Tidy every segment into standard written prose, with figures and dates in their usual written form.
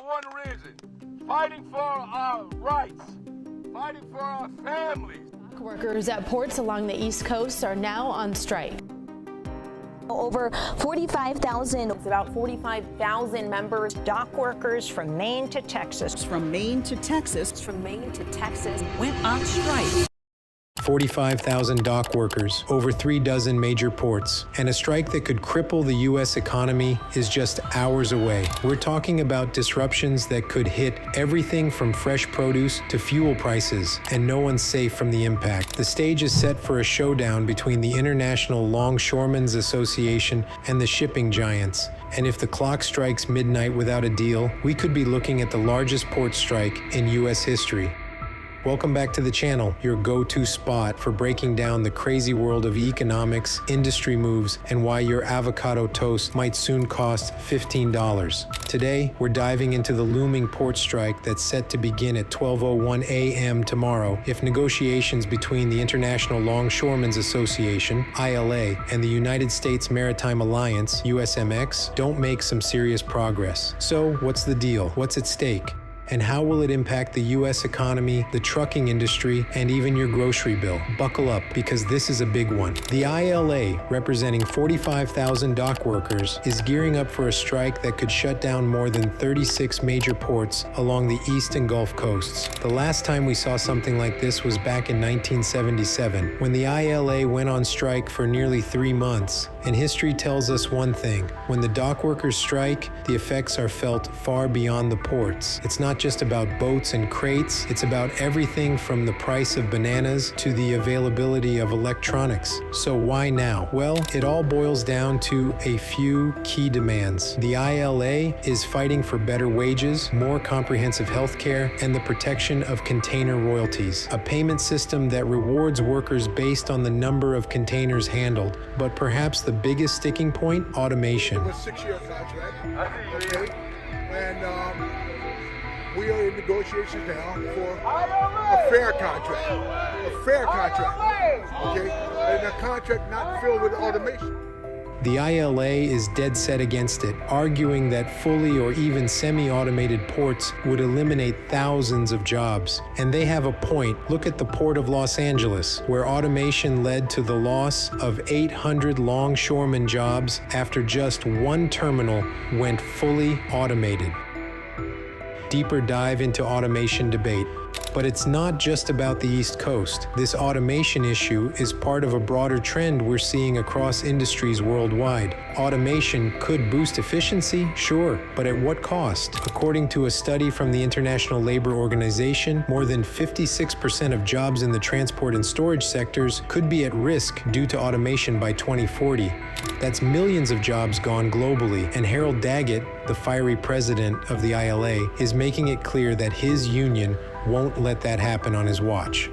one reason: fighting for our rights, fighting for our families. Workers at ports along the East Coast are now on strike. Over 45,000. About 45,000 members. Dock workers from Maine to Texas. From Maine to Texas. From Maine to Texas. Went on strike. 45,000 dock workers, over 3 dozen major ports, and a strike that could cripple the U.S. economy is just hours away. We're talking about disruptions that could hit everything from fresh produce to fuel prices, and no one's safe from the impact. The stage is set for a showdown between the International Longshoremen's Association and the shipping giants. And if the clock strikes midnight without a deal, we could be looking at the largest port strike in U.S. history. Welcome back to the channel, your go-to spot for breaking down the crazy world of economics, industry moves, and why your avocado toast might soon cost $15. Today, we're diving into the looming port strike that's set to begin at 12:01 a.m. tomorrow if negotiations between the International Longshoremen's Association, ILA, and the United States Maritime Alliance, USMX, don't make some serious progress. So, what's the deal? What's at stake? And how will it impact the U.S. economy, the trucking industry, and even your grocery bill? Buckle up, because this is a big one. The ILA, representing 45,000 dock workers, is gearing up for a strike that could shut down more than 36 major ports along the East and Gulf coasts. The last time we saw something like this was back in 1977, when the ILA went on strike for nearly 3 months. And history tells us one thing: when the dock workers strike, the effects are felt far beyond the ports. It's not just about boats and crates, it's about everything from the price of bananas to the availability of electronics. So why now? Well, it all boils down to a few key demands. The ILA is fighting for better wages, more comprehensive health care, and the protection of container royalties, a payment system that rewards workers based on the number of containers handled. But perhaps the biggest sticking point: automation. A 6-year contract, okay? And we are in negotiations now for a fair contract. A fair contract, okay? And a contract not filled with automation. The ILA is dead set against it, arguing that fully or even semi-automated ports would eliminate thousands of jobs. And they have a point. Look at the Port of Los Angeles, where automation led to the loss of 800 longshoremen jobs after just one terminal went fully automated. Deeper dive into automation debate. But it's not just about the East Coast. This automation issue is part of a broader trend we're seeing across industries worldwide. Automation could boost efficiency, sure, but at what cost? According to a study from the International Labor Organization, more than 56% of jobs in the transport and storage sectors could be at risk due to automation by 2040. That's millions of jobs gone globally, and Harold Daggett, the fiery president of the ILA, is making it clear that his union won't let that happen on his watch.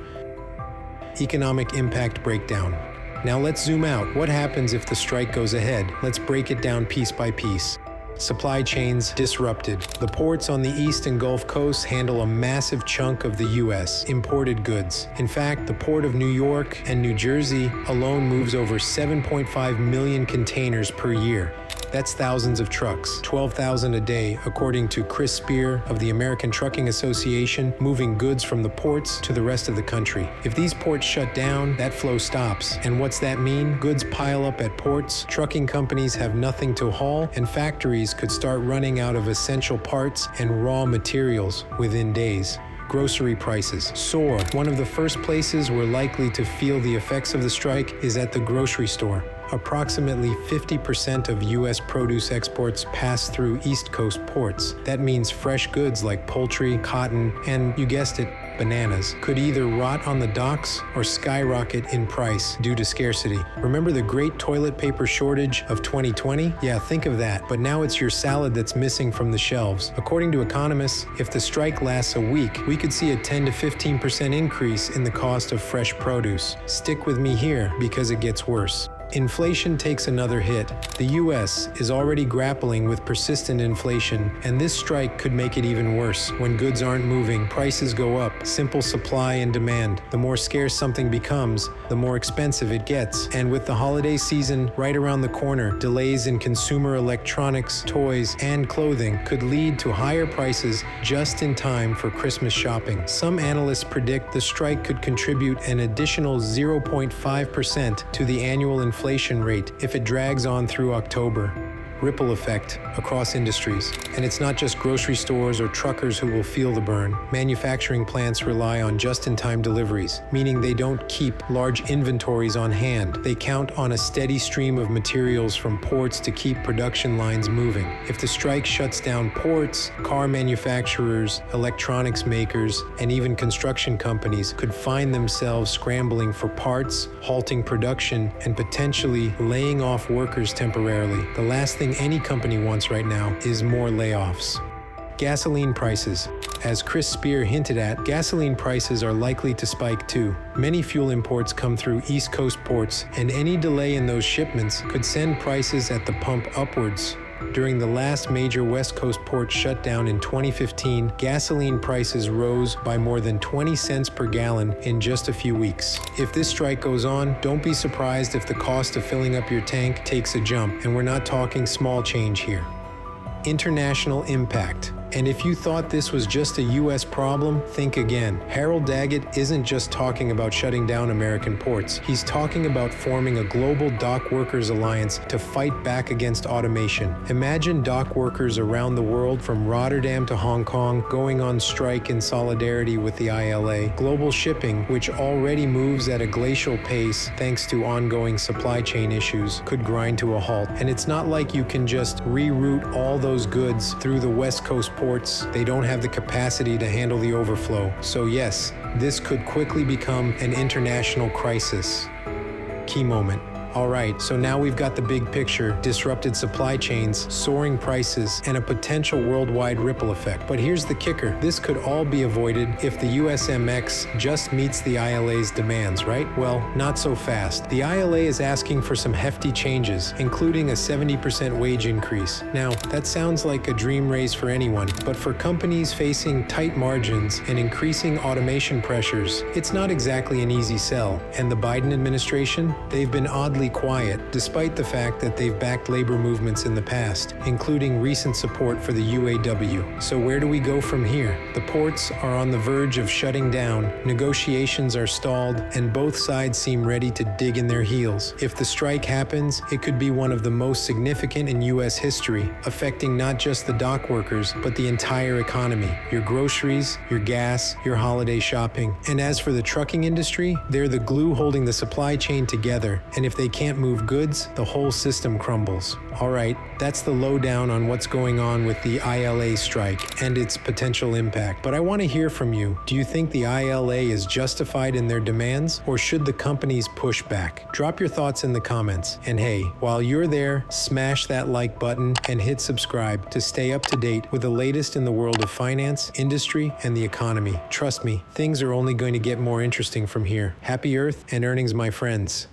Economic impact breakdown. Now let's zoom out. What happens if the strike goes ahead? Let's break it down piece by piece. Supply chains disrupted. The ports on the East and Gulf coasts handle a massive chunk of the U.S. imported goods. In fact, the Port of New York and New Jersey alone moves over 7.5 million containers per year. That's thousands of trucks, 12,000 a day, according to Chris Spear of the American Trucking Association, moving goods from the ports to the rest of the country. If these ports shut down, that flow stops. And what's that mean? Goods pile up at ports, trucking companies have nothing to haul, and factories could start running out of essential parts and raw materials within days. Grocery prices soar. One of the first places we're likely to feel the effects of the strike is at the grocery store. Approximately 50% of U.S. produce exports pass through East Coast ports. That means fresh goods like poultry, cotton, and, you guessed it, bananas could either rot on the docks or skyrocket in price due to scarcity. Remember the great toilet paper shortage of 2020? Yeah, think of that. But now it's your salad that's missing from the shelves. According to economists, if the strike lasts a week, we could see a 10 to 15% increase in the cost of fresh produce. Stick with me here because it gets worse. Inflation takes another hit. The U.S. is already grappling with persistent inflation, and this strike could make it even worse. When goods aren't moving, prices go up. Simple supply and demand. The more scarce something becomes, the more expensive it gets. And with the holiday season right around the corner, delays in consumer electronics, toys, and clothing could lead to higher prices just in time for Christmas shopping. Some analysts predict the strike could contribute an additional 0.5% to the annual inflation rate if it drags on through October. Ripple effect across industries. And it's not just grocery stores or truckers who will feel the burn. Manufacturing plants rely on just-in-time deliveries, meaning they don't keep large inventories on hand. They count on a steady stream of materials from ports to keep production lines moving. If the strike shuts down ports, car manufacturers, electronics makers, and even construction companies could find themselves scrambling for parts, halting production, and potentially laying off workers temporarily. The last thing any company wants right now is more layoffs. Gasoline prices. As Chris Spear hinted at, gasoline prices are likely to spike too. Many fuel imports come through East Coast ports, and any delay in those shipments could send prices at the pump upwards. During the last major West Coast port shutdown in 2015, gasoline prices rose by more than 20 cents per gallon in just a few weeks. If this strike goes on, don't be surprised if the cost of filling up your tank takes a jump, and we're not talking small change here. International impact. And if you thought this was just a U.S. problem, think again. Harold Daggett isn't just talking about shutting down American ports. He's talking about forming a global dock workers alliance to fight back against automation. Imagine dock workers around the world from Rotterdam to Hong Kong going on strike in solidarity with the ILA. Global shipping, which already moves at a glacial pace thanks to ongoing supply chain issues, could grind to a halt. And it's not like you can just reroute all those goods through the West Coast ports. They don't have the capacity to handle the overflow. So yes, this could quickly become an international crisis. Key moment. All right, so now we've got the big picture: disrupted supply chains, soaring prices, and a potential worldwide ripple effect. But here's the kicker: this could all be avoided if the USMX just meets the ILA's demands, right? Well, not so fast. The ILA is asking for some hefty changes, including a 70% wage increase. Now, that sounds like a dream race for anyone, but for companies facing tight margins and increasing automation pressures, it's not exactly an easy sell. And the Biden administration, they've been oddly quiet, despite the fact that they've backed labor movements in the past, including recent support for the UAW. So where do we go from here? The ports are on the verge of shutting down, negotiations are stalled, and both sides seem ready to dig in their heels. If the strike happens, it could be one of the most significant in U.S. history, affecting not just the dock workers, but the entire economy. Your groceries, your gas, your holiday shopping. And as for the trucking industry, they're the glue holding the supply chain together, and if they can't move goods, the whole system crumbles. All right, that's the lowdown on what's going on with the ILA strike and its potential impact. But I want to hear from you. Do you think the ILA is justified in their demands, or should the companies push back? Drop your thoughts in the comments. And hey, while you're there, smash that like button and hit subscribe to stay up to date with the latest in the world of finance, industry, and the economy. Trust me, things are only going to get more interesting from here. Happy Earth and earnings, my friends.